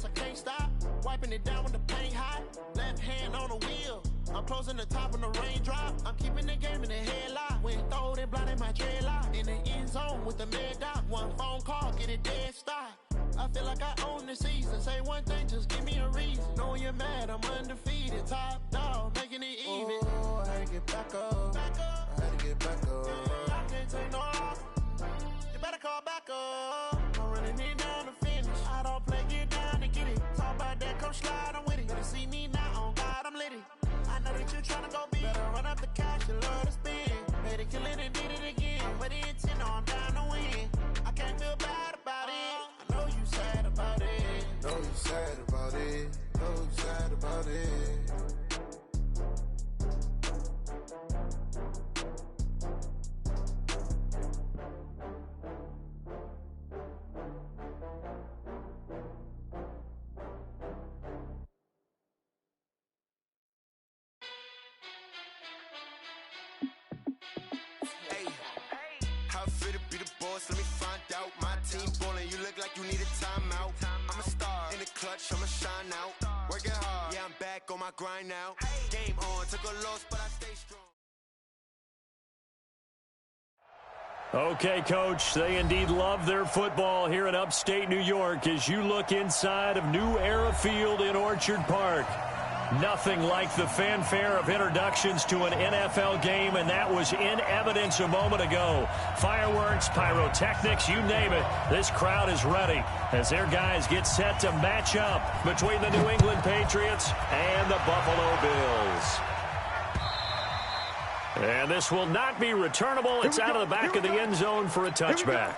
I can't stop. Wiping it down when the paint hot. Left hand on the wheel. I'm closing the top on the raindrop. I'm keeping the game in the headlock. When throwed and blinded my dreadlock. In the end zone with the mad dot. One phone call, get it dead stop. I feel like I own the season. Say one thing, just give me a reason. Knowing you're mad, I'm undefeated. Top dog, making it even. Oh, I had to get back up. I had to get back up. I can't take no loss. You better call back up. I'm running it down to finish. I don't play, get down and get it. Talk about that, come slide, I'm with it. Better see me now, on God, I'm lit it. I know that you're trying to go big. Better run up the cash, you love to spin. Made it, kill it, and did it again. But the intent, no, I'm down to win. I can't feel bad about it. I know you sad about it. Know you sad about it. Know you sad about it. Let me find out. My team ballin', you look like you need a timeout. I'm a star in the clutch, I'ma shine out. Working hard, yeah, I'm back on my grind now. Game on, took a loss, but I stay strong. Okay, Coach, they indeed love their football here in upstate New York as you look inside of New Era Field in Orchard Park. Nothing like the fanfare of introductions to an NFL game, and that was in evidence a moment ago. Fireworks, pyrotechnics, you name it. This crowd is ready as their guys get set to match up between the New England Patriots and the Buffalo Bills. And this will not be returnable. It's out of the back of the end zone for a touchback.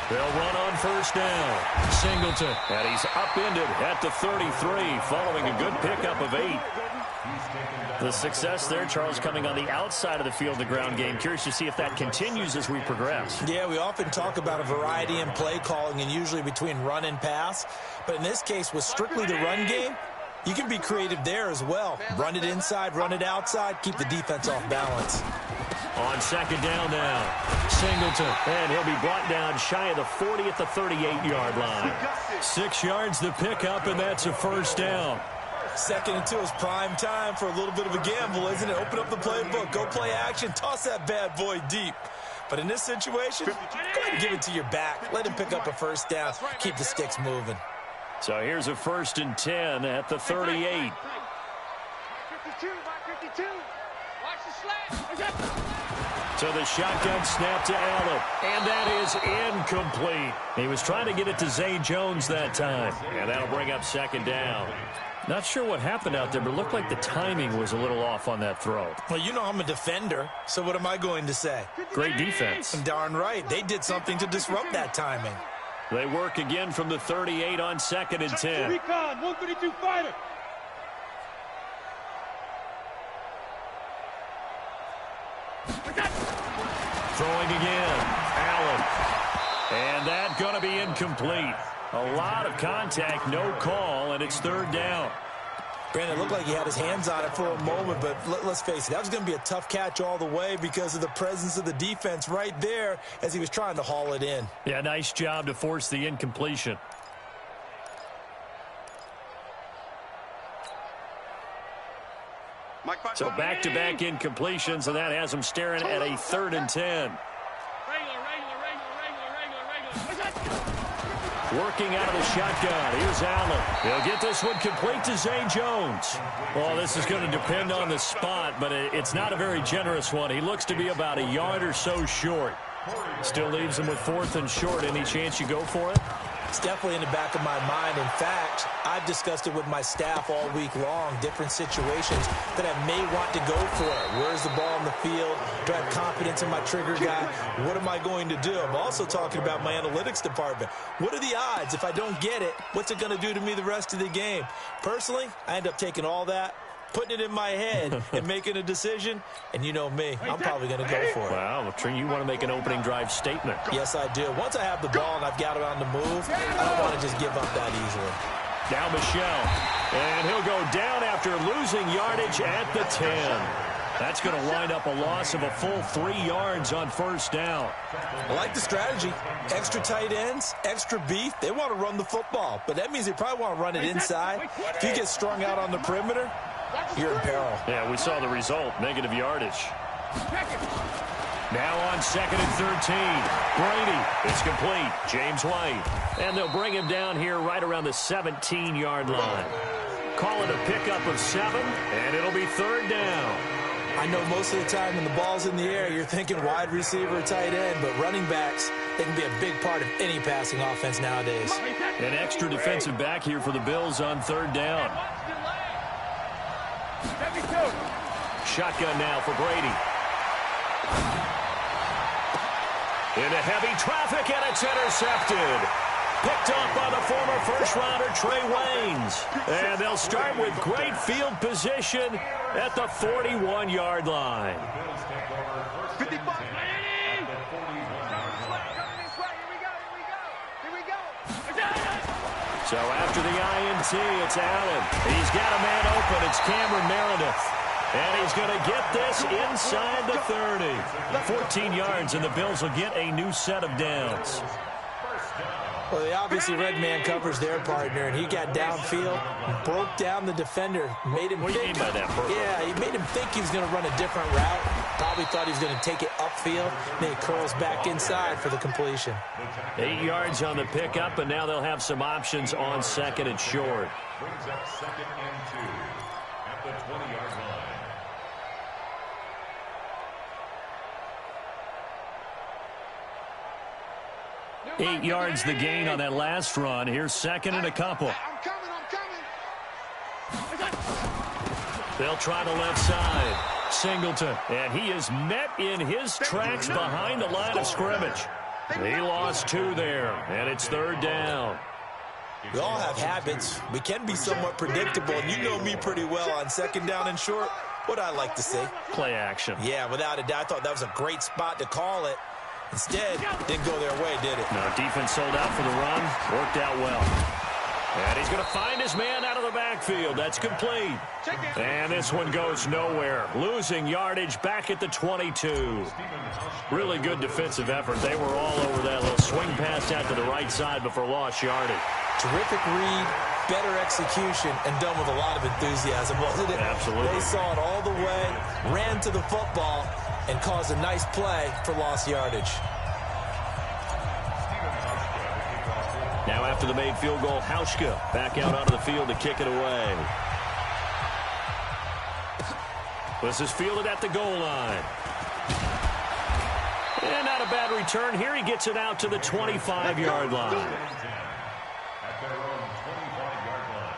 They'll run on first down. Singleton, and he's upended at the 33 following a good pickup of 8. The success there, Charles, coming on the outside of the field, the ground game. Curious to see if that continues as we progress. Yeah, we often talk about a variety in play calling and usually between run and pass. But in this case, with strictly the run game, you can be creative there as well. Run it inside, run it outside, keep the defense off balance. On second down now, Singleton, and he'll be brought down shy of the 40 at the 38-yard line. 6 yards the pickup, and that's a first down. 2nd and 2 is prime time for a little bit of a gamble, isn't it? Open up the playbook, go play action, toss that bad boy deep. But in this situation, go ahead and give it to your back. Let him pick up a first down, keep the sticks moving. So here's a 1st and 10 at the 38. 52, 52. Watch the slant. So the shotgun snap to Allen, and that is incomplete. He was trying to get it to Zay Jones that time, and that'll bring up 2nd down. Not sure what happened out there, but it looked like the timing was a little off on that throw. Well, you know I'm a defender, so what am I going to say? Great defense. Darn right. They did something to disrupt that timing. They work again from the 38 on 2nd and 10. Recon, 132 fighter. Throwing again, Allen. And that's going to be incomplete. A lot of contact, no call, and it's 3rd down. Brandon, it looked like he had his hands on it for a moment, but let's face it, that was going to be a tough catch all the way because of the presence of the defense right there as he was trying to haul it in. Yeah, nice job to force the incompletion. So back-to-back incompletions, and that has him staring at a 3rd and 10. Working out of the shotgun. Here's Allen. He'll get this one complete to Zay Jones. Well, this is going to depend on the spot, but it's not a very generous one. He looks to be about a yard or so short. Still leaves him with 4th and short. Any chance you go for it? It's definitely in the back of my mind. In fact, I've discussed it with my staff all week long, different situations that I may want to go for it. Where's the ball in the field? Do I have confidence in my trigger guy? What am I going to do? I'm also talking about my analytics department. What are the odds? If I don't get it, what's it going to do to me the rest of the game? Personally, I end up taking all that putting it in my head and making a decision. And you know me, I'm probably going to go for it. Wow, you want to make an opening drive statement. Yes, I do. Once I have the ball and I've got it on the move, I don't want to just give up that easily. Now Michel, and he'll go down after losing yardage at the 10. That's going to wind up a loss of a full 3 yards on first down. I like the strategy. Extra tight ends, extra beef. They want to run the football, but that means they probably want to run it inside. If you get strung out on the perimeter, you're in peril. Yeah, we saw the result, negative yardage. Now on 2nd and 13. Brady is complete. James White. And they'll bring him down here right around the 17-yard line. Call it a pickup of 7, and it'll be 3rd down. I know most of the time when the ball's in the air, you're thinking wide receiver or tight end, but running backs, they can be a big part of any passing offense nowadays. An extra defensive back here for the Bills on 3rd down. Shotgun now for Brady. Into heavy traffic, and it's intercepted. Picked up by the former first-rounder Trey Waynes. And they'll start with great field position at the 41-yard line. 55. So after the INT, it's Allen. He's got a man open. It's Cameron Meredith. And he's going to get this inside the 30. 14 yards, and the Bills will get a new set of downs. Well, they obviously red man covers their partner, and he got downfield, broke down the defender, made him What do you mean by that, Burger? Yeah, he made him think he was going to run a different route. Probably thought he was going to take it upfield. Then he curls back inside for the completion. 8 yards on the pickup, and now they'll have some options on 2nd and short. Brings up 2nd and 2 at the 20-yard line. Eight yards the gain on that last run. Here's 2nd and a couple. I'm coming. They'll try the left side. Singleton, and he is met in his tracks behind the line of scrimmage. He lost 2 there, and it's 3rd down. We all have habits. We can be somewhat predictable, and you know me pretty well on 2nd down and short. What I like to see. Play action. Yeah, without a doubt, I thought that was a great spot to call it. Instead, didn't go their way, did it? No, defense sold out for the run. Worked out well. And he's going to find his man out of the backfield. That's complete. And this one goes nowhere. Losing yardage back at the 22. Really good defensive effort. They were all over that little swing pass out to the right side before lost yardage. Terrific read, better execution, and done with a lot of enthusiasm, wasn't it? Absolutely. They saw it all the way, ran to the football, and caused a nice play for lost yardage. Now after the made field goal, Hauschka back out onto the field to kick it away. This is fielded at the goal line. And not a bad return. Here he gets it out to the 25-yard line. At their own 25-yard line.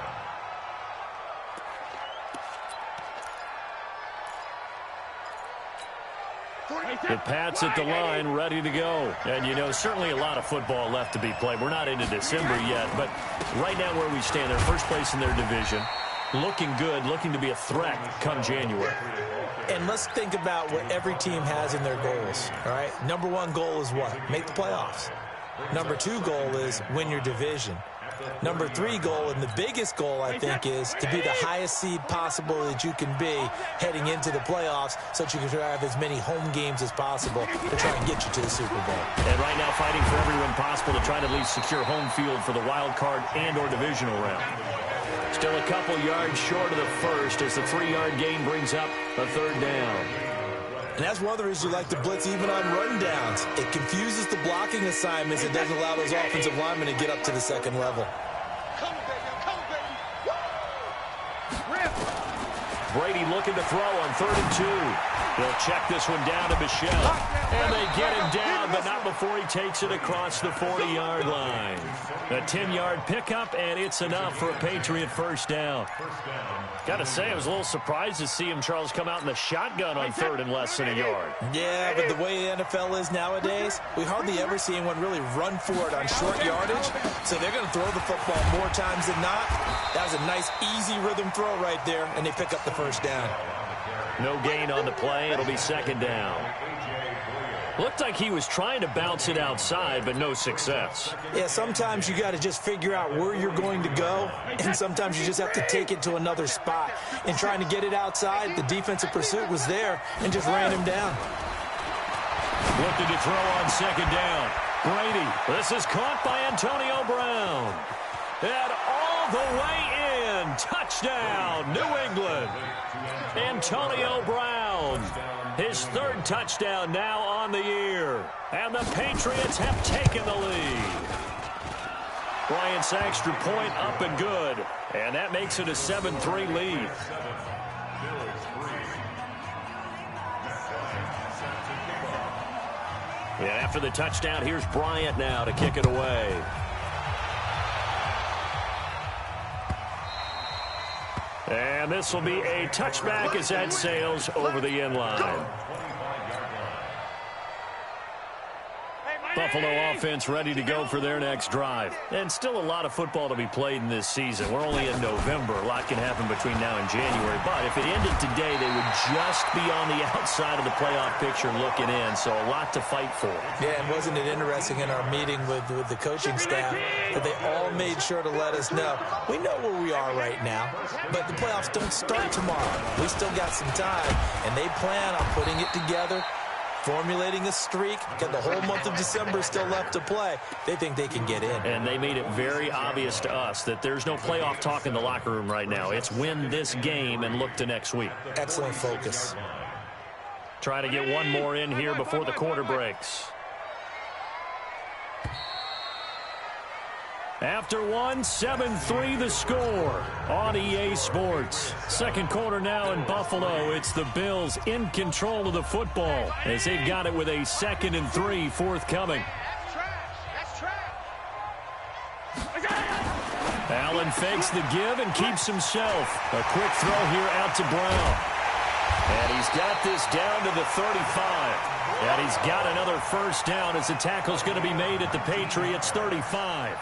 The Pats at the line, ready to go. And, you know, certainly a lot of football left to be played. We're not into December yet, but right now where we stand, they're first place in their division. Looking good, looking to be a threat come January. And let's think about what every team has in their goals, all right? Number 1 goal is what? Make the playoffs. Number 2 goal is win your division. Number 3 goal, and the biggest goal, I think, is to be the highest seed possible that you can be heading into the playoffs so that you can have as many home games as possible to try and get you to the Super Bowl. And right now fighting for every win possible to try to at least secure home field for the wild card and or divisional round. Still a couple yards short of the first as the 3-yard gain brings up a 3rd down. And that's one of the reasons you like to blitz even on run downs. It confuses the blocking assignments. It doesn't allow those offensive linemen to get up to the 2nd level. Brady looking to throw on 3rd and 2. They'll check this one down to Michelle. And they get him down, but not before he takes it across the 40-yard line. A 10-yard pickup, and it's enough for a Patriot first down. Got to say, I was a little surprised to see him, Charles, come out in the shotgun on third and less than a yard. Yeah, but the way the NFL is nowadays, we hardly ever see anyone really run for it on short yardage. So they're going to throw the football more times than not. That was a nice, easy rhythm throw right there, and they pick up the first down. No gain on the play. It'll be second down. Looked like he was trying to bounce it outside, but no success. Yeah, sometimes you got to just figure out where you're going to go, and sometimes you just have to take it to another spot. In trying to get it outside, the defensive pursuit was there and just ran him down. Looking to throw on second down. Brady, this is caught by Antonio Brown. And all the way in. Touchdown, New England. Antonio Brown. His third touchdown now on the year. And the Patriots have taken the lead. Bryant's extra point up and good. And that makes it a 7-3 lead. And after the touchdown, here's Bryant now to kick it away. And this will be a touchback as that sails over the end line. Buffalo offense ready to go for their next drive. And still a lot of football to be played in this season. We're only in November. A lot can happen between now and January. But if it ended today, they would just be on the outside of the playoff picture looking in. So a lot to fight for. Yeah, and wasn't it interesting in our meeting with the coaching staff that they all made sure to let us know, we know where we are right now, but the playoffs don't start tomorrow. We still got some time, and they plan on putting it together, formulating a streak. Got the whole month of December still left to play. They think they can get in. And they made it very obvious to us that there's no playoff talk in the locker room right now. It's win this game and look to next week. Excellent focus. Try to get one more in here before the quarter breaks. After one, 7-3 the score on EA Sports. Second quarter now in Buffalo. It's the Bills in control of the football as they've got it with a 2nd and 3 forthcoming. Allen fakes the give and keeps himself. A quick throw here out to Brown. And he's got this down to the 35. And he's got another first down as the tackle's going to be made at the Patriots' 35.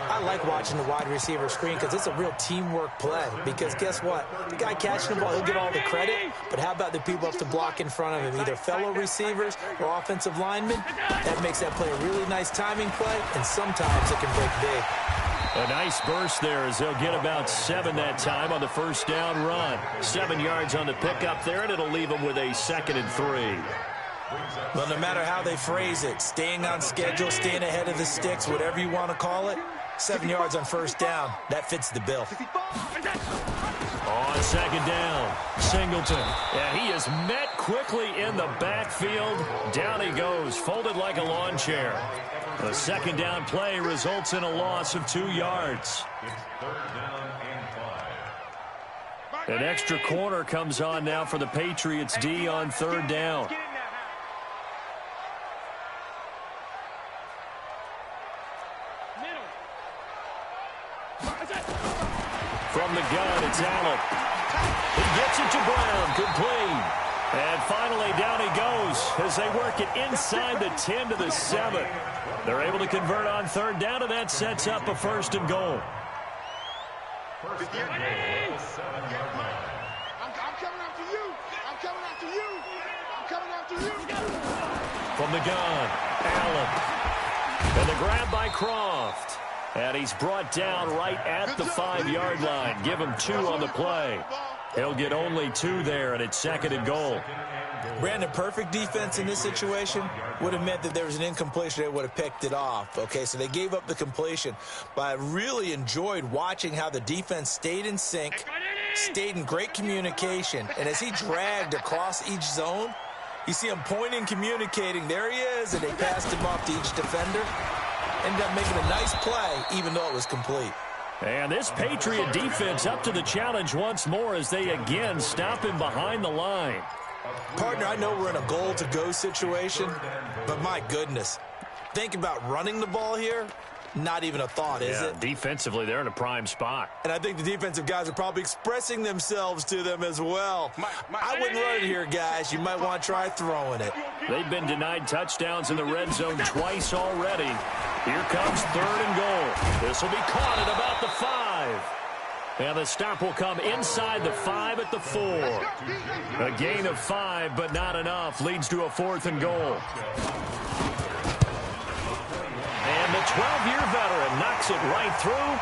I like watching the wide receiver screen because it's a real teamwork play. Because guess what? The guy catching the ball, he'll get all the credit. But how about the people up to block in front of him? Either fellow receivers or offensive linemen. That makes that play a really nice timing play. And sometimes it can break big. A nice burst there as they'll get about 7 that time on the first down run. 7 yards on the pickup there, and it'll leave them with a 2nd and 3. Well, no matter how they phrase it, staying on schedule, staying ahead of the sticks, whatever you want to call it, 7 yards on first down, that fits the bill. On second down, Singleton. And he is met quickly in the backfield. Down he goes, folded like a lawn chair. The second down play results in a loss of 2 yards. An extra corner comes on now for the Patriots D on third down. From the gun, it's Allen. He gets it to Brown, complete. And finally, down he goes as they work it inside the 10 to the 7. They're able to convert on third down, and that sets up a 1st and goal. I'm coming after you. I'm coming after you. I'm coming after you. From the gun, Allen. And the grab by Croft. And he's brought down right at the 5-yard line. Give him 2 on the play. He'll get only 2 there, and it's 2nd and goal. Brandon, perfect defense in this situation would have meant that there was an incompletion. They would have picked it off. Okay, so they gave up the completion. But I really enjoyed watching how the defense stayed in sync, stayed in great communication. And as he dragged across each zone, you see him pointing, communicating. There he is, and they passed him off to each defender. Ended up making a nice play, even though it was complete. And this Patriot defense up to the challenge once more as they again stop him behind the line. Partner, I know we're in a goal-to-go situation, but my goodness, think about running the ball here. Not even a thought, is it? Defensively, they're in a prime spot. And I think the defensive guys are probably expressing themselves to them as well. I wouldn't run it here, guys. You might want to try throwing it. They've been denied touchdowns in the red zone twice already. Here comes 3rd and goal. This will be caught at about the 5. And the stop will come inside the 5 at the 4. A gain of 5, but not enough. Leads to a 4th and goal. And the 12-year veteran knocks it right through.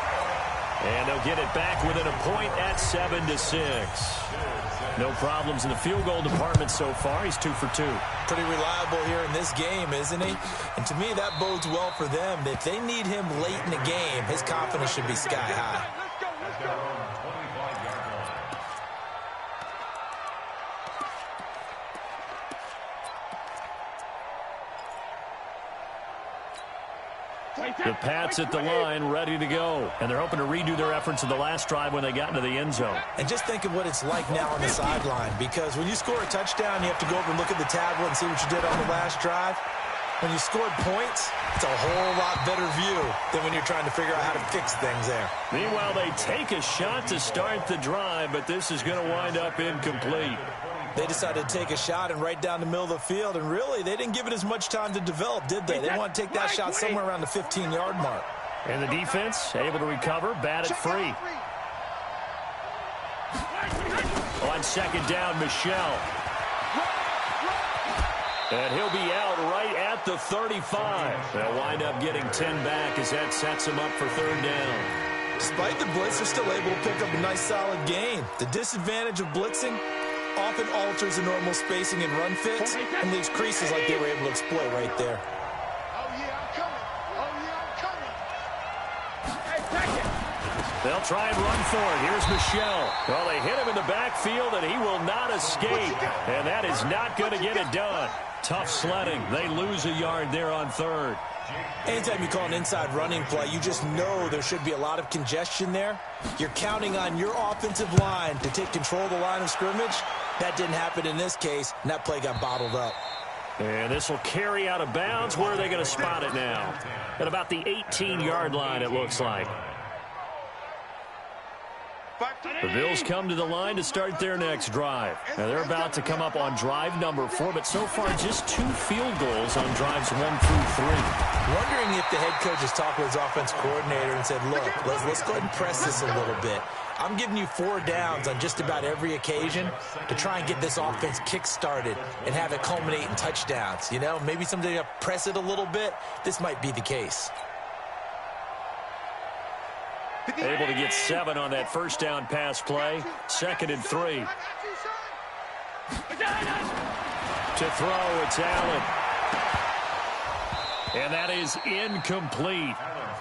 And they'll get it back within a point at 7-6. No problems in the field goal department so far. He's 2 for 2. Pretty reliable here in this game, isn't he? And to me, that bodes well for them. If they need him late in the game, his confidence should be sky high. The Pats at the line, ready to go. And they're hoping to redo their efforts in the last drive when they got into the end zone. And just think of what it's like now on the sideline, because when you score a touchdown, you have to go over and look at the tablet and see what you did on the last drive. When you scored points, it's a whole lot better view than when you're trying to figure out how to fix things there. Meanwhile, they take a shot to start the drive, but this is going to wind up incomplete. They decided to take a shot and right down the middle of the field, and really, they didn't give it as much time to develop, did they? They want to take that shot somewhere around the 15-yard mark. And the defense able to recover, bat it free. On 2nd down, Michelle. And he'll be out right at the 35. They'll wind up getting 10 back as that sets him up for 3rd down. Despite the blitz, they're still able to pick up a nice solid gain. The disadvantage of blitzing often alters the normal spacing and run fits and leaves creases like they were able to exploit right there. Oh, yeah, I'm coming. Oh, yeah, I'm coming. Hey, take it. They'll try and run for it. Here's Michelle. Well, they hit him in the backfield, and he will not escape. And that is not going to get it done. Tough sledding. They lose a yard there on 3rd. Anytime you call an inside running play, you just know there should be a lot of congestion there. You're counting on your offensive line to take control of the line of scrimmage. That didn't happen in this case, and that play got bottled up. And this will carry out of bounds. Where are they going to spot it now? At about the 18-yard line, it looks like. The Bills come to the line to start their next drive. Now, they're about to come up on drive number 4, but so far just 2 field goals on drives 1 through 3. Wondering if the head coach has talked with his offense coordinator and said, look, let's go ahead and press this a little bit. I'm giving you 4 downs on just about every occasion to try and get this offense kick-started and have it culminate in touchdowns. You know, maybe someday to press it a little bit. This might be the case. Able to get 7 on that 1st down pass play. 2nd and 3. To throw, it's Allen. And that is incomplete.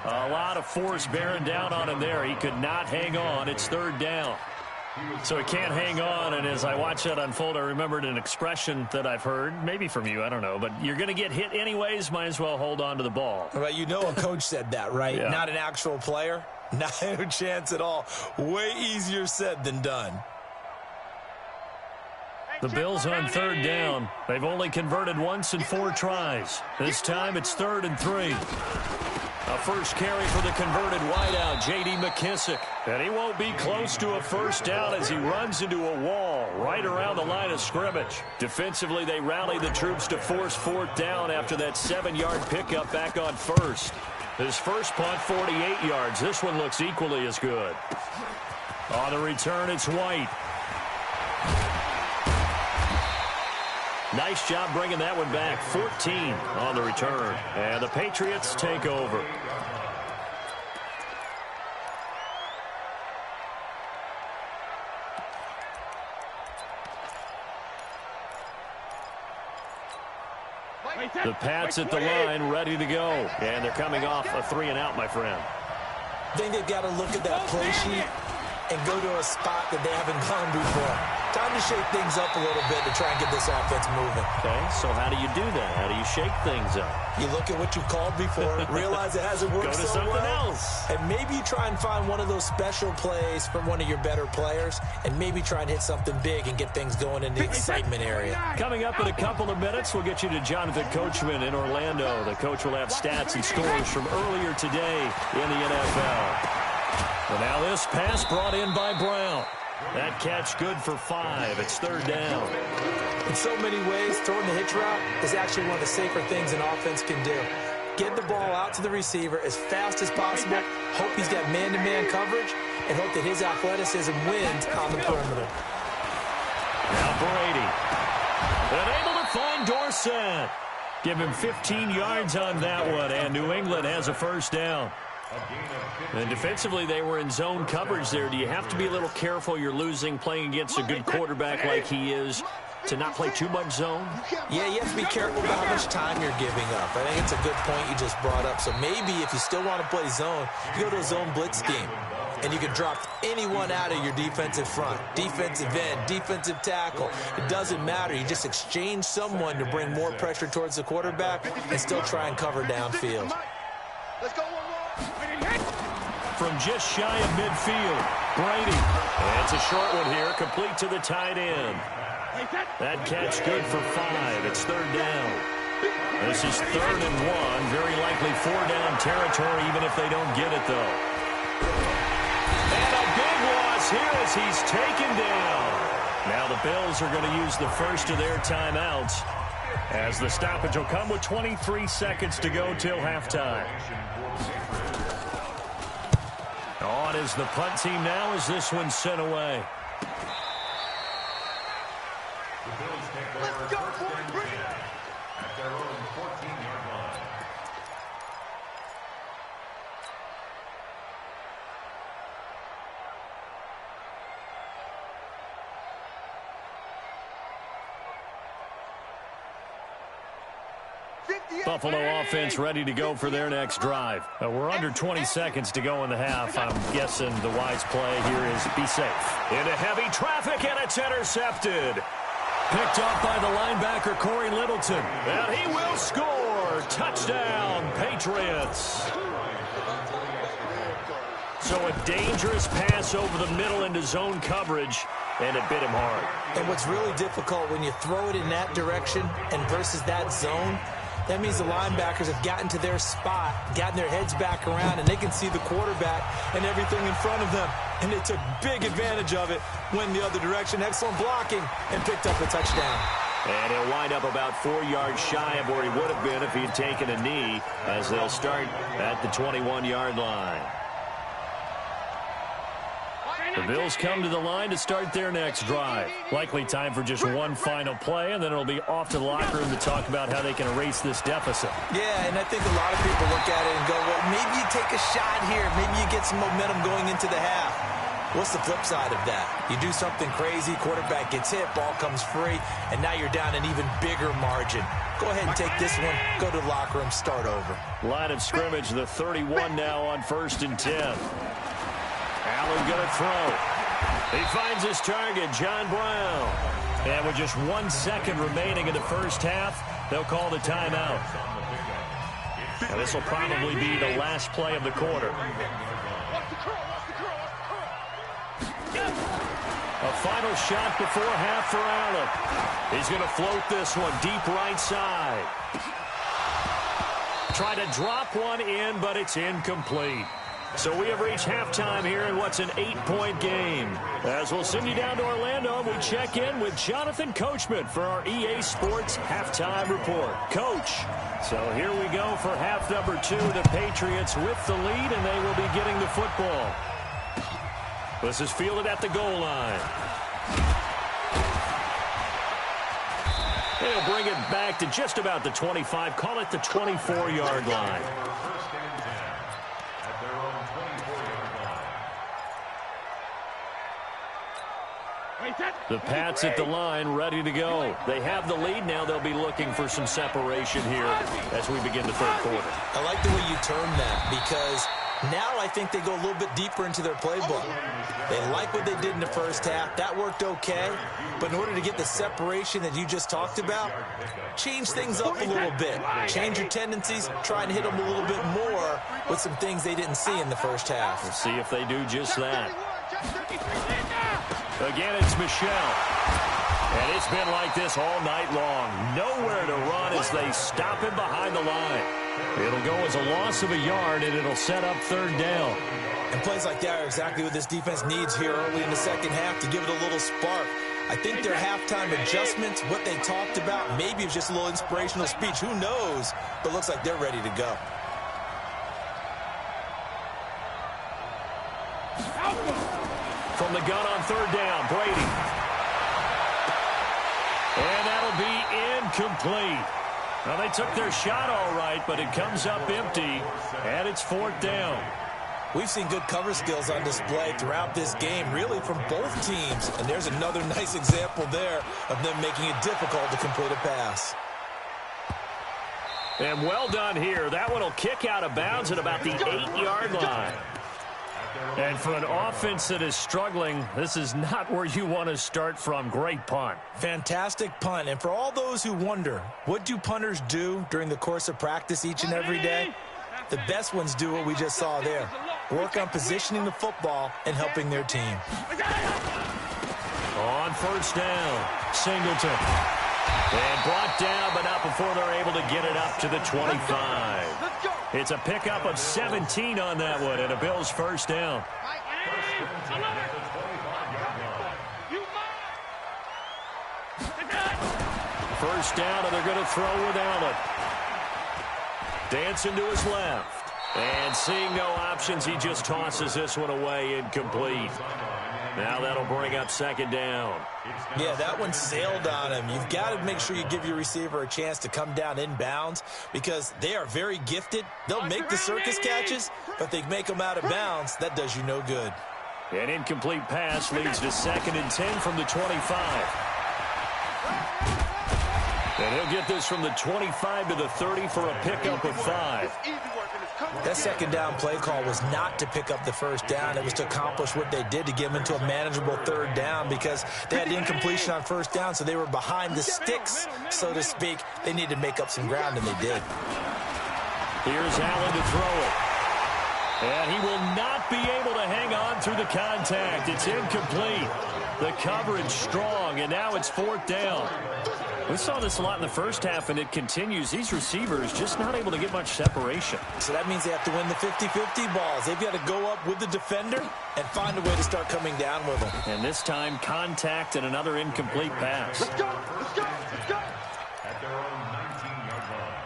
A lot of force bearing down on him there. He could not hang on. It's 3rd down. So he can't hang on, and as I watch that unfold, I remembered an expression that I've heard, maybe from you, I don't know, but you're going to get hit anyways, might as well hold on to the ball. Well, you know a coach said that, right? Yeah. Not an actual player? No chance at all. Way easier said than done. The Bills on 3rd down. They've only converted once in 4 tries. This time it's 3rd and 3. A first carry for the converted wideout, J.D. McKissick. And he won't be close to a 1st down as he runs into a wall right around the line of scrimmage. Defensively, they rally the troops to force 4th down after that 7-yard pickup back on 1st. His first punt, 48 yards. This one looks equally as good. On the return, it's White. Nice job bringing that one back. 14 on the return. And the Patriots take over. The Pats at the line, ready to go. And they're coming off a 3-and-out, my friend. I think they've got to look at that play sheet and go to a spot that they haven't gone before. Time to shake things up a little bit to try and get this offense moving. Okay, so how do you do that? How do you shake things up? You look at what you've called before, realize it hasn't worked so well. Go to something else. And maybe you try and find one of those special plays from one of your better players, and maybe try and hit something big and get things going in the excitement area. Coming up in a couple of minutes, we'll get you to Jonathan Coachman in Orlando. The coach will have stats and scores from earlier today in the NFL. Well, now this pass brought in by Brown. That catch good for 5. It's third down. In so many ways, throwing the hitch route is actually one of the safer things an offense can do. Get the ball out to the receiver as fast as possible, hope he's got man-to-man coverage, and hope that his athleticism wins on the perimeter. Now Brady. And able to find Dorsett. Give him 15 yards on that one, and New England has a first down. And defensively, they were in zone coverage there. Do you have to be a little careful? You're losing playing against a good quarterback like he is, to not play too much zone? Yeah, you have to be careful about how much time you're giving up. I think it's a good point you just brought up. So maybe if you still want to play zone, you go to a zone blitz scheme. And you can drop anyone out of your defensive front, defensive end, defensive tackle. It doesn't matter. You just exchange someone to bring more pressure towards the quarterback and still try and cover downfield. Let's go one more. From just shy of midfield, Brady. And it's a short one here, complete to the tight end. That catch good for 5. It's third down. This is 3rd and 1. Very likely 4-down territory, even if they don't get it, though. And a big loss here as he's taken down. Now the Bills are going to use the first of their timeouts, as the stoppage will come with 23 seconds to go till halftime. On is the punt team now as this one's sent away. Let's go, boy. Bring it up. At their own 14-yard line. Buffalo offense ready to go for their next drive. We're under 20 seconds to go in the half. I'm guessing the wise play here is be safe. Into heavy traffic, and it's intercepted. Picked off by the linebacker, Corey Littleton. And he will score. Touchdown, Patriots. So a dangerous pass over the middle into zone coverage, and it bit him hard. And what's really difficult when you throw it in that direction and versus that zone, that means the linebackers have gotten to their spot, gotten their heads back around, and they can see the quarterback and everything in front of them. And they took big advantage of it, went the other direction. Excellent blocking, and picked up a touchdown. And he'll wind up about 4 yards shy of where he would have been if he had taken a knee, as they'll start at the 21-yard line. The Bills come to the line to start their next drive. Likely time for just one final play, and then it'll be off to the locker room to talk about how they can erase this deficit. Yeah, and I think a lot of people look at it and go, well, maybe you take a shot here. Maybe you get some momentum going into the half. What's the flip side of that? You do something crazy, quarterback gets hit, ball comes free, and now you're down an even bigger margin. Go ahead and take this one, go to the locker room, start over. Line of scrimmage, the 31 now on 1st and 10. Allen going to throw. He finds his target, John Brown. And with just 1 second remaining in the first half, they'll call the timeout. And this will probably be the last play of the quarter. A final shot before half for Allen. He's going to float this one deep right side. Try to drop one in, but it's incomplete. So we have reached halftime here in what's an 8-point game. As we'll send you down to Orlando, we check in with Jonathan Coachman for our EA Sports Halftime Report. Coach, so here we go for half number 2. The Patriots with the lead, and they will be getting the football. This is fielded at the goal line. They'll bring it back to just about the 25. Call it the 24-yard line. The Pats at the line, ready to go. They have the lead now. They'll be looking for some separation here as we begin the third quarter. I like the way you term that, because Now I think they go a little bit deeper into their playbook. They like what they did in the first half. That worked okay. But in order to get the separation that you just talked about, change things up a little bit. Change your tendencies. Try and hit them a little bit more with some things they didn't see in the first half. We'll see if they do just that. Again, it's Michelle. And it's been like this all night long. Nowhere to run as they stop him behind the line. It'll go as a loss of a yard, and it'll set up third down. And plays like that are exactly what this defense needs here early in the second half to give it a little spark. I think their halftime adjustments, what they talked about, maybe it's just a little inspirational speech. Who knows? But looks like they're ready to go. From the gun on third down, Brady. And that'll be incomplete. Well, they took their shot all right, but it comes up empty, and it's fourth down. We've seen good cover skills on display throughout this game, really from both teams. And there's another nice example there of them making it difficult to complete a pass. And well done here. That one will kick out of bounds at about the 8-yard line. And for an offense that is struggling, this is not where you want to start from. Great punt. Fantastic punt. And for all those who wonder, what do punters do during the course of practice each and every day? The best ones do what we just saw there. Work on positioning the football and helping their team. On first down, Singleton. And brought down, but not before they're able to get it up to the 25. It's a pickup of 17 on that one, and a Bills first down. First down, and they're going to throw with Allen. Dancing to his left. And seeing no options, he just tosses this one away, incomplete. Now that'll bring up second down. Yeah, that one sailed on him. You've got to make sure you give your receiver a chance to come down inbounds because they are very gifted. They'll make the circus catches, but they make them out of bounds. That does you no good. An incomplete pass leads to 2nd and 10 from the 25. And he'll get this from the 25 to the 30 for a pickup of 5. That second down play call was not to pick up the first down. It was to accomplish what they did to get them into a manageable third down because they had incompletion on first down, so they were behind the sticks, so to speak. They needed to make up some ground, and they did. Here's Allen to throw it. And he will not be able to hang on through the contact. It's incomplete. The coverage strong, and now it's fourth down. We saw this a lot in the first half, and it continues. These receivers just not able to get much separation. So that means they have to win the 50-50 balls. They've got to go up with the defender and find a way to start coming down with them. And this time, contact and another incomplete pass. Let's go! Let's go! Let's go! At their own 19-yard line.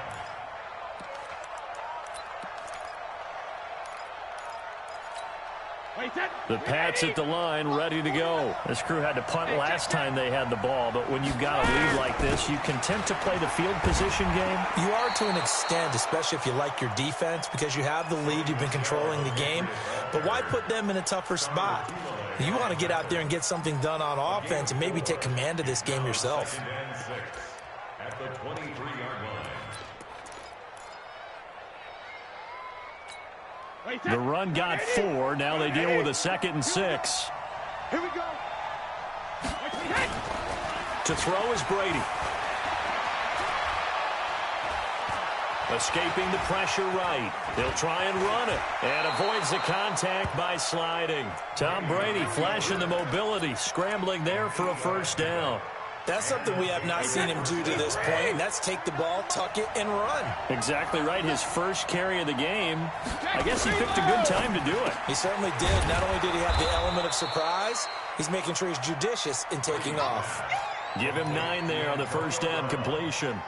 The Pats at the line, ready to go. This crew had to punt last time they had the ball, but when you've got a lead like this, you content to play the field position game? You are to an extent, especially if you like your defense, because you have the lead, you've been controlling the game. But why put them in a tougher spot? You want to get out there and get something done on offense and maybe take command of this game yourself. At the 23-yard line. The run got 4. Now they deal with a 2nd and 6. Here we go. To throw is Brady. Escaping the pressure right. They'll try and run it. And avoids the contact by sliding. Tom Brady flashing the mobility. Scrambling there for a first down. That's something we have not seen him do to this point, and that's take the ball, tuck it, and run. Exactly right. His first carry of the game. I guess he picked a good time to do it. He certainly did. Not only did he have the element of surprise, he's making sure he's judicious in taking off. Give him 9 there on the first down completion.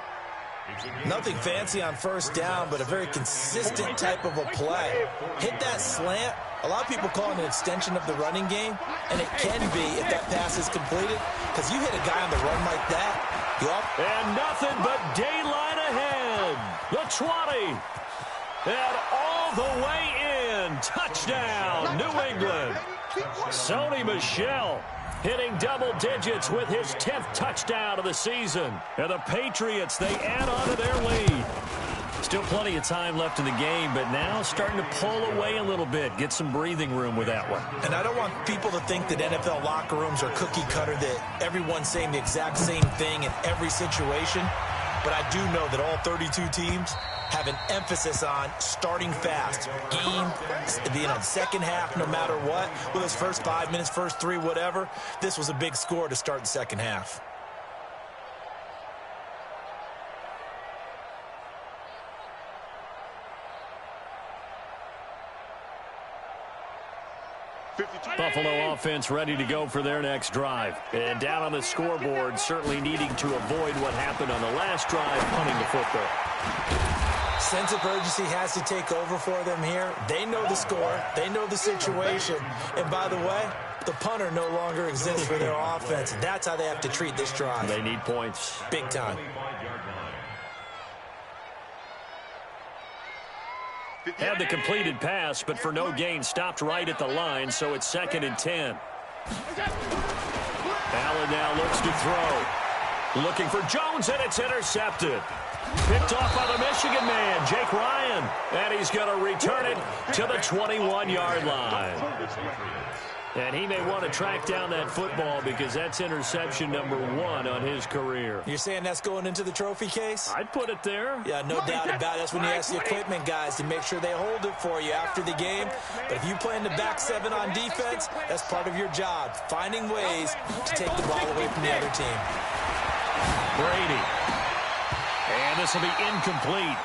Nothing fancy on first down, but a very consistent type of a play. Hit that slant. A lot of people call it an extension of the running game, and it can be if that pass is completed, because you hit a guy on the run like that. And nothing but daylight ahead. The 20. And all the way in. Touchdown, New England. Sony Michel hitting double digits with his 10th touchdown of the season. And the Patriots, they add on to their lead. Still plenty of time left in the game, but now starting to pull away a little bit. Get some breathing room with that one. And I don't want people to think that NFL locker rooms are cookie cutter, that everyone's saying the exact same thing in every situation. But I do know that all 32 teams have an emphasis on starting fast. Second half, no matter what. With those first 5 minutes, first 3, whatever. This was a big score to start the second half. Buffalo offense ready to go for their next drive. And down on the scoreboard, certainly needing to avoid what happened on the last drive, punting the football. Sense of urgency has to take over for them here. They know the score. They know the situation. And by the way, the punter no longer exists for their offense. That's how they have to treat this drive. They need points. Big time. Had the completed pass, but for no gain, stopped right at the line, so it's 2nd and 10. Allen now looks to throw. Looking for Jones, and it's intercepted. Picked off by the Michigan man, Jake Ryan. And he's going to return it to the 21-yard line. And he may want to track down that football because that's interception number 1 on his career. You're saying that's going into the trophy case? I'd put it there. Yeah, no doubt about it. That's when you ask the equipment guys to make sure they hold it for you after the game. But if you play in the back 7 on defense, that's part of your job, finding ways to take the ball away from the other team. Brady. And this will be incomplete.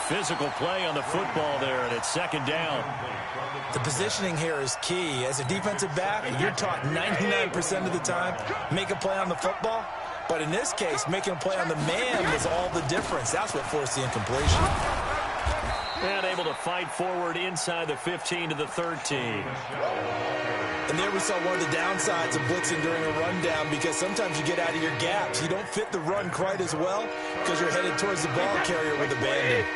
Physical play on the football there, and it's 2nd down. The positioning here is key. As a defensive back, you're taught 99% of the time, make a play on the football. But in this case, making a play on the man was all the difference. That's what forced the incompletion. And able to fight forward inside the 15 to the 13. And there we saw one of the downsides of blitzing during a rundown, because sometimes you get out of your gaps. You don't fit the run quite as well because you're headed towards the ball carrier with abandon.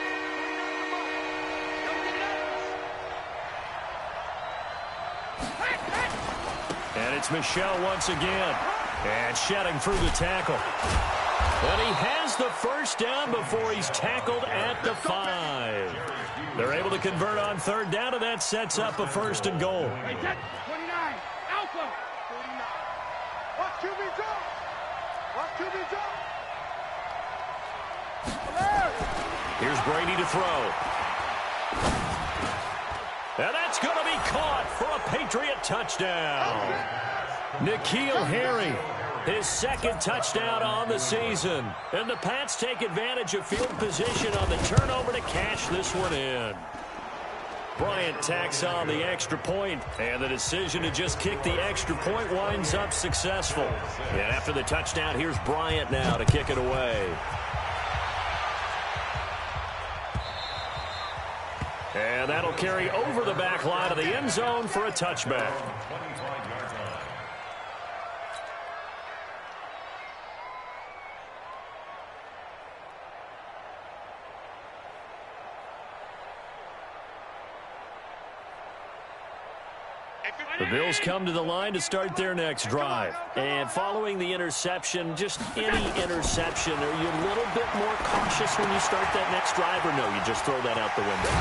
And it's Michel once again. And shedding through the tackle. And he has the first down before he's tackled at the 5. They're able to convert on 3rd down, and that sets up a 1st and goal. 29, Alpha. 49. Watch QB jump. Watch QB jump. Here's Brady to throw. And that's going to be caught for a Patriot touchdown. N'Keal Harry, his 2nd touchdown on the season. And the Pats take advantage of field position on the turnover to cash this one in. Bryant tacks on the extra point, and the decision to just kick the extra point winds up successful. And after the touchdown, here's Bryant now to kick it away. And that'll carry over the back line of the end zone for a touchback. The Bills come to the line to start their next drive. And following the interception, just any interception, are you a little bit more cautious when you start that next drive, or no, you just throw that out the window?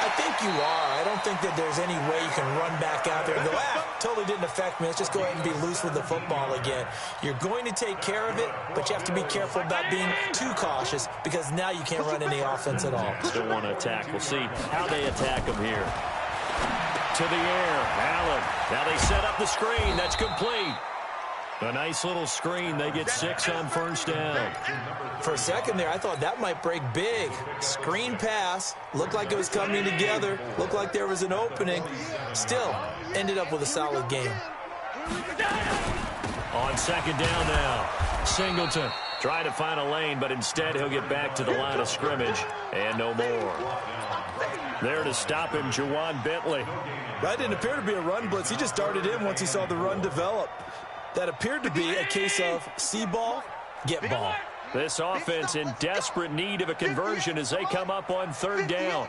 I think you are. I don't think that there's any way you can run back out there and go, totally didn't affect me. Let's just go ahead and be loose with the football again. You're going to take care of it, but you have to be careful about being too cautious, because now you can't run any offense at all. Still want to attack. We'll see how they attack them here. To the air, Allen. Now they set up the screen. That's complete. A nice little screen. They get 6 on 1st down. For a second there, I thought that might break big. Screen pass. Looked like it was coming together. Looked like there was an opening. Still, ended up with a solid game. On 2nd down now, Singleton trying to find a lane, but instead he'll get back to the line of scrimmage and no more. There to stop him, Juwan Bentley. That didn't appear to be a run blitz. He just darted in once he saw the run develop. That appeared to be a case of see ball, get ball. This offense in desperate need of a conversion as they come up on 3rd down.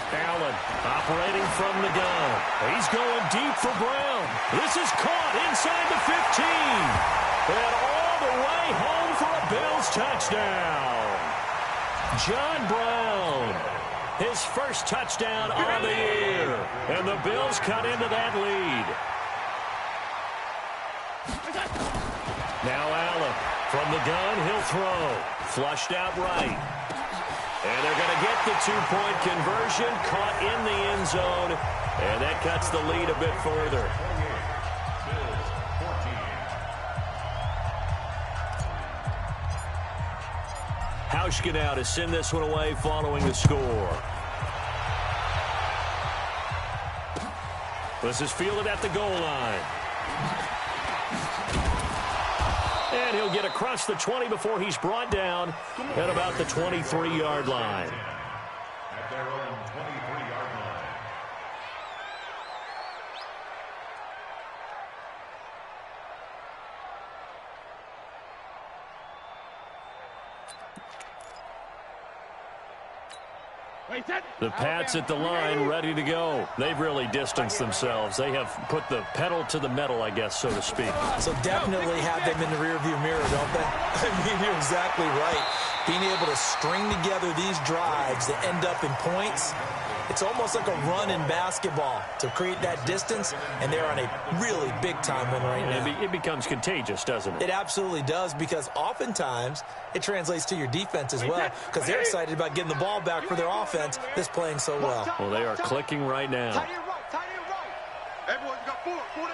Allen operating from the gun. He's going deep for Brown. This is caught inside the 15. And all the way home for a Bills touchdown. John Brown. His first touchdown on the year. And the Bills cut into that lead. Now Allen from the gun, he'll throw. Flushed out right. And they're going to get the two-point conversion, caught in the end zone, and that cuts the lead a bit further. Hauschka now to send this one away following the score. This is fielded at the goal line. And he'll get across the 20 before he's brought down at about the 23-yard line. At their own 23-yard line. The Pats at the line, ready to go. They've really distanced themselves. They have put the pedal to the metal, I guess, so to speak. So definitely have them in the rearview mirror, don't they? I mean, you're exactly right. Being able to string together these drives that end up in points, it's almost like a run in basketball to create that distance, and they're on a really big-time win right now. It becomes contagious, doesn't it? It absolutely does, because oftentimes it translates to your defense as well, because they're excited about getting the ball back for their offense that's playing so well. Well, they are clicking right now. Tight end right. Everyone's got four down.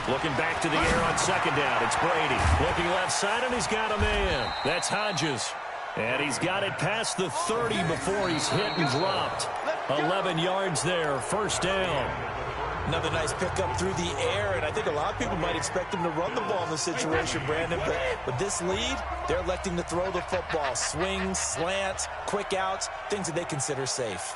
Looking back to the air on second down. It's Brady. Looking left side, and he's got a man. That's Hodges. And he's got it past the 30 before he's hit and dropped. 11 yards there, first down. Another nice pickup through the air, and I think a lot of people might expect him to run the ball in this situation, Brandon. But with this lead, they're electing to throw the football. Swings, slants, quick outs, things that they consider safe.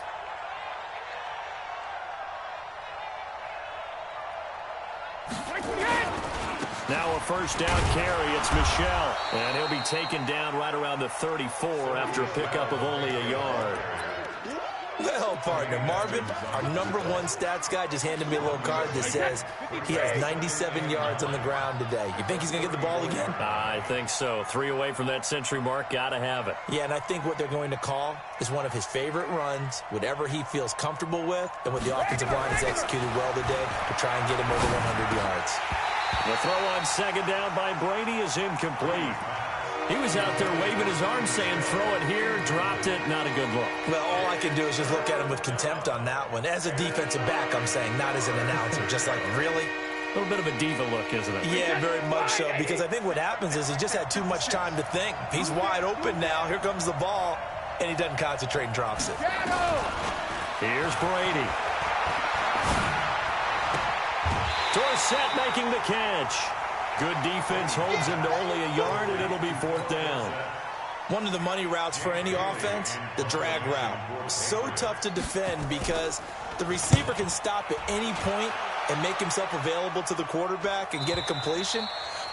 Now a first down carry. It's Michel. And he'll be taken down right around the 34 after a pickup of only a yard. Well, partner, Marvin, our #1 stats guy, just handed me a little card that says he has 97 yards on the ground today. You think he's going to get the ball again? I think so. 3 away from that century mark. Got to have it. Yeah, and I think what they're going to call is one of his favorite runs, whatever he feels comfortable with, and what the offensive line has executed well today to try and get him over 100 yards. The throw on second down by Brady is incomplete. He was out there waving his arm saying, throw it here, dropped it, not a good look. Well, all I can do is just look at him with contempt on that one. As a defensive back, I'm saying, not as an announcer. Just like, really? A little bit of a diva look, isn't it? Yeah, very much so, because I think what happens is he just had too much time to think. He's wide open now. Here comes the ball, and he doesn't concentrate and drops it. Here's Brady. Dorsett making the catch. Good defense holds him to only a yard, and it'll be fourth down. One of the money routes for any offense, the drag route. So tough to defend because the receiver can stop at any point and make himself available to the quarterback and get a completion.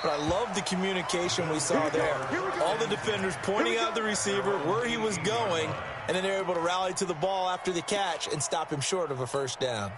But I love the communication we saw there. All the defenders pointing out the receiver, where he was going, and then they're able to rally to the ball after the catch and stop him short of a first down.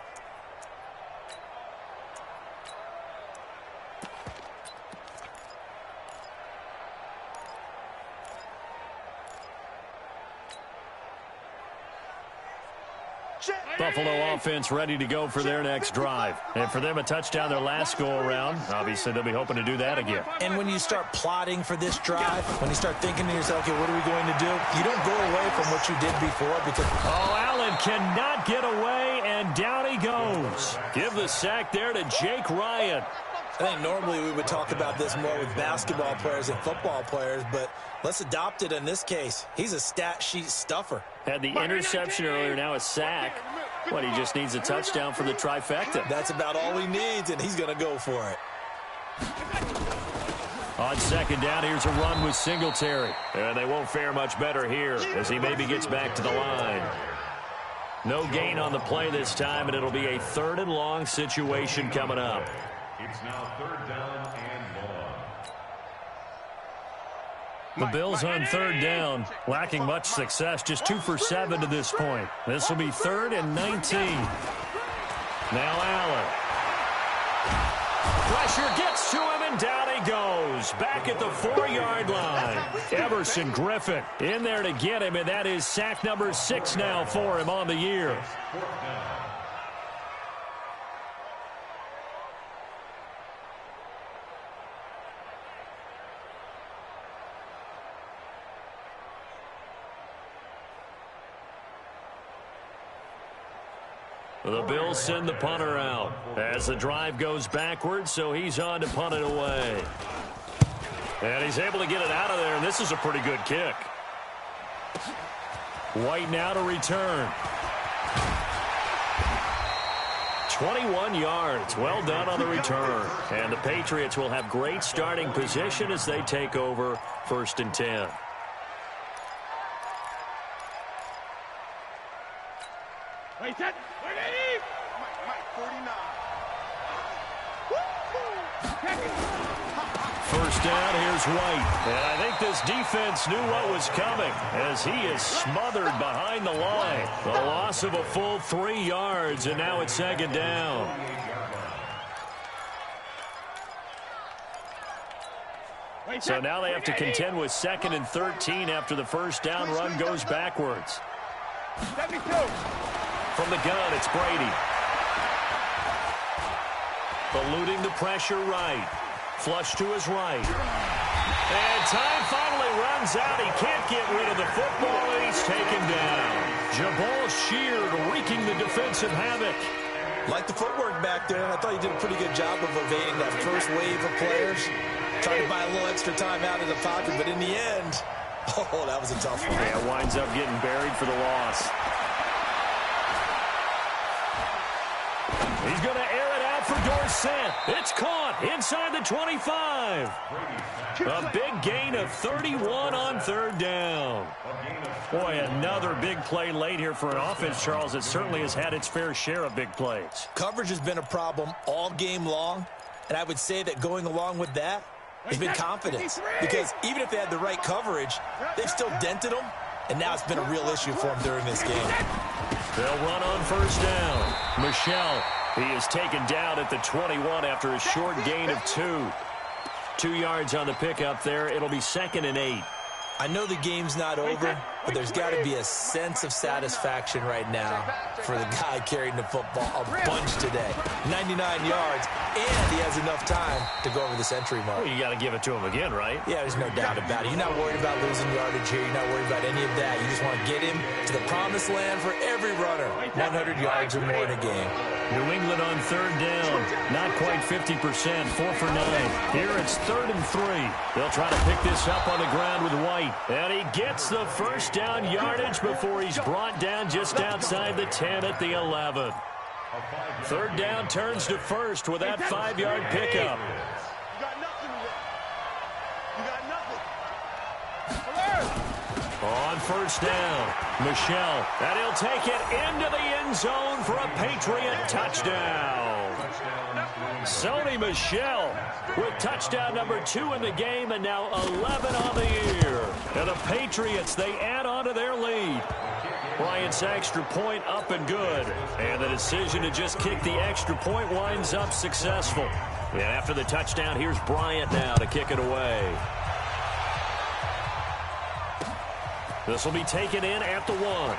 Buffalo offense ready to go for their next drive. And for them, a touchdown their last go-around. Obviously, they'll be hoping to do that again. And when you start plotting for this drive, when you start thinking to yourself, okay, what are we going to do? You don't go away from what you did before because... Oh, Allen cannot get away, and down he goes. Give the sack there to Jake Ryan. I think normally we would talk about this more with basketball players and football players, but let's adopt it in this case. He's a stat sheet stuffer. Had the interception earlier, now a sack. What, he just needs a touchdown for the trifecta. That's about all he needs, and he's going to go for it. On second down, here's a run with Singletary. And they won't fare much better here as he maybe gets back to the line. No gain on the play this time, and it'll be a 3rd and long situation coming up. It's now 3rd down and long. The Bills on 3rd down, lacking much success, just 2 for 7 to this point. This will be 3rd and 19. Now Allen. pressure gets to him, and down he goes. Back at the 4-yard line. Everson Griffin in there to get him, and that is sack number 6 now for him on the year. The Bills send the punter out as the drive goes backwards, so he's on to punt it away. And he's able to get it out of there, and this is a pretty good kick. White now to return. 21 yards. Well done on the return. And the Patriots will have great starting position as they take over 1st and 10. Wait, set. Mike, 49. First down, here's White. And I think this defense knew what was coming as he is smothered behind the line. The loss of a full 3 yards, and now it's 2nd down. So now they have to contend with 2nd and 13 after the first down run goes backwards. 72. From the gun, it's Brady. Eluding the pressure right. Flush to his right. And time finally runs out. He can't get rid of the football, and he's taken down. Jabal Sheard wreaking the defensive havoc. Like the footwork back there, I thought he did a pretty good job of evading that first wave of players. Trying to buy a little extra time out of the pocket, but in the end, oh, that was a tough one. Yeah, winds up getting buried for the loss. He's going to air it out for Dorsett. It's caught inside the 25. A big gain of 31 on 3rd down. Boy, another big play late here for an offense, Charles, that certainly has had its fair share of big plays. Coverage has been a problem all game long, and I would say that going along with that has been confidence. Because even if they had the right coverage, they've still dented them, and now it's been a real issue for them during this game. They'll run on 1st down. Michelle. He is taken down at the 21 after a short gain of 2. 2 yards on the pickup there. It'll be 2nd and 8. I know the game's not over, but there's got to be a sense of satisfaction right now for the guy carrying the football a bunch today. 99 yards, and he has enough time to go over this entry mark. Well, you got to give it to him again, right? Yeah, there's no doubt about it. You're not worried about losing yardage here. You're not worried about any of that. You just want to get him to the promised land for every runner. 100 yards or more in a game. New England on 3rd down. Not quite 50%. 4 for 9. Here it's 3rd and 3. They'll try to pick this up on the ground with White. And he gets the first down yardage before he's brought down just outside the 10 at the 11. 3rd down turns to 1st with that 5-yard pickup. You got nothing with it. You got nothing. On 1st down, Michelle. And he'll take it into the end zone for a Patriot touchdown. Sony Michel with touchdown number 2 in the game, and now 11 on the year. And the Patriots, they add on to their lead. Bryant's extra point up and good. And the decision to just kick the extra point winds up successful. And after the touchdown, here's Bryant now to kick it away. This will be taken in at the 1.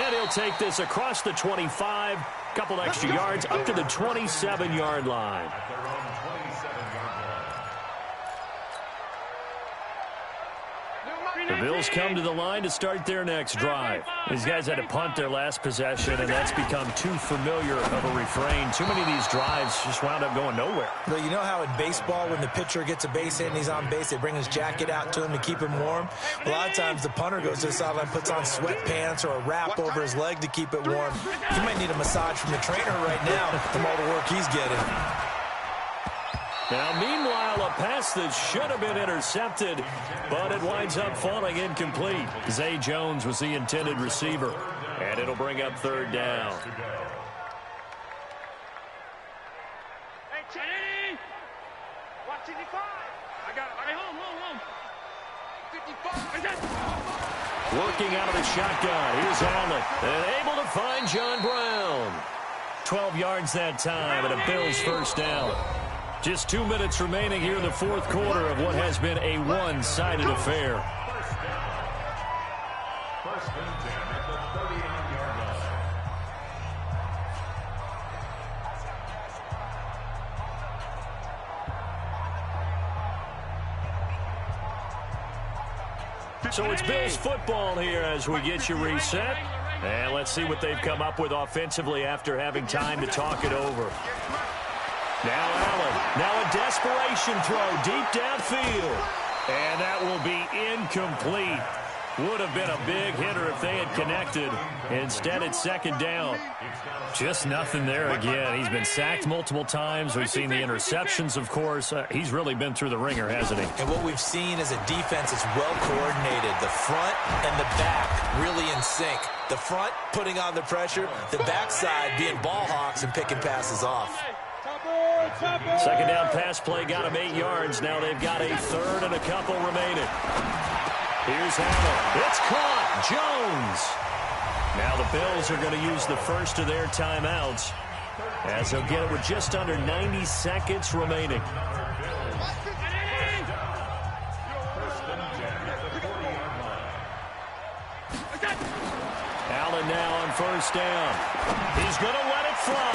And he'll take this across the 25. Couple extra yards up to the 27-yard line. The Bills come to the line to start their next drive. These guys had to punt their last possession, and that's become too familiar of a refrain. Too many of these drives just wound up going nowhere. But you know how in baseball, when the pitcher gets a base hit and he's on base, they bring his jacket out to him to keep him warm? A lot of times the punter goes to the sideline, puts on sweatpants or a wrap over his leg to keep it warm. He might need a massage from the trainer right now from all the work he's getting. Now, meanwhile, a pass that should have been intercepted, but it winds up falling incomplete. Zay Jones was the intended receiver, and it'll bring up 3rd down. Hey, Cheney! Watch 55. I got it. Home. 55. Working out of the shotgun. Here's Allen, and able to find John Brown. 12 yards that time, and a Bills first down. Just 2 minutes remaining here in the fourth quarter of what has been a one-sided affair. First and 10 at the 39-yard line. So it's Bills football here as we get you reset. And let's see what they've come up with offensively after having time to talk it over. Now Allen. Now a desperation throw deep downfield. And that will be incomplete. Would have been a big hitter if they had connected. Instead, it's second down. Just nothing there again. He's been sacked multiple times. We've seen the interceptions, of course. He's really been through the ringer, hasn't he? And what we've seen is a defense that's well coordinated. The front and the back really in sync. The front putting on the pressure. The backside being ball hawks and picking passes off. Second down pass play got him 8 yards. Now they've got a third and a couple remaining. Here's Allen. It's caught. Jones. Now the Bills are going to use the first of their timeouts as they'll get it with just under 90 seconds remaining. Allen now on first down. He's going to let it fly.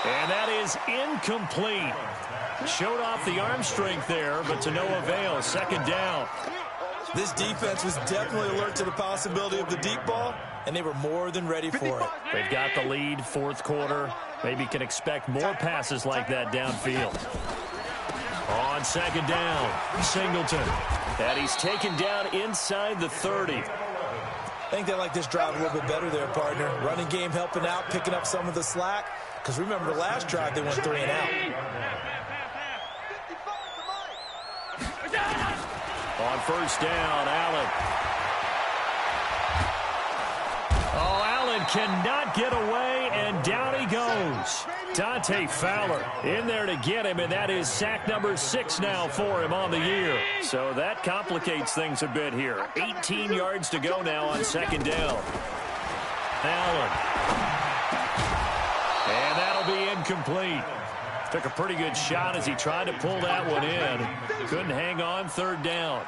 And that is incomplete. Showed off the arm strength there, but to no avail. Second down. This defense was definitely alert to the possibility of the deep ball, and they were more than ready for it. They've got the lead, fourth quarter. Maybe can expect more passes like that downfield. On second down, Singleton. And he's taken down inside the 30. I think they like this drive a little bit better there, partner. Running game helping out, picking up some of the slack. Because remember, the last drive they went 3 and out. On first down, Allen. Oh, Allen cannot get away, and down he goes. Dante Fowler in there to get him, and that is sack number 6 now for him on the year. So that complicates things a bit here. 18 yards to go now on second down. Allen. And that'll be incomplete. Took a pretty good shot as he tried to pull that one in. Couldn't hang on, third down.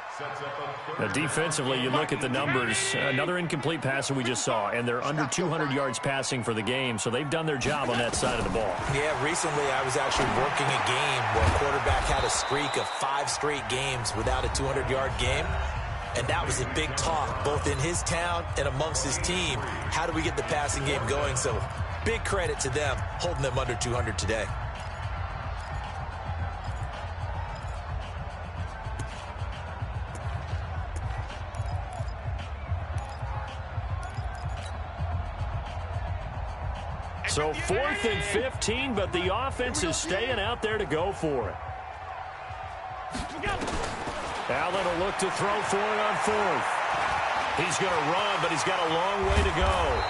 Now defensively, you look at the numbers. Another incomplete pass that we just saw, and they're under 200 yards passing for the game, so they've done their job on that side of the ball. Yeah, recently I was actually working a game where a quarterback had a streak of 5 straight games without a 200-yard game. And that was a big talk, both in his town and amongst his team. How do we get the passing game going? So big credit to them, holding them under 200 today. So 4th and 15, but the offense is staying out there to go for it. Allen will look to throw for it on 4th. He's going to run, but he's got a long way to go.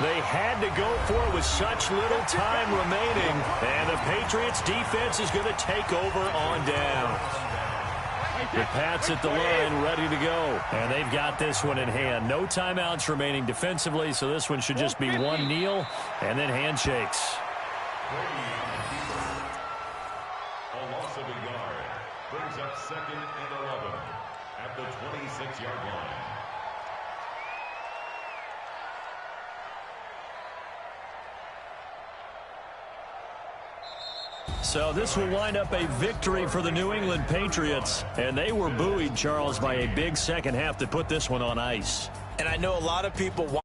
They had to go for it with such little time remaining, and the Patriots defense is going to take over on down. The Pats at the line, ready to go. And they've got this one in hand. No timeouts remaining defensively, so this one should just be one kneel and then handshakes. A loss of a yard brings up 2nd and 11 at the 26-yard line. So this will wind up a victory for the New England Patriots. And they were buoyed, Charles, by a big second half to put this one on ice. And I know a lot of people want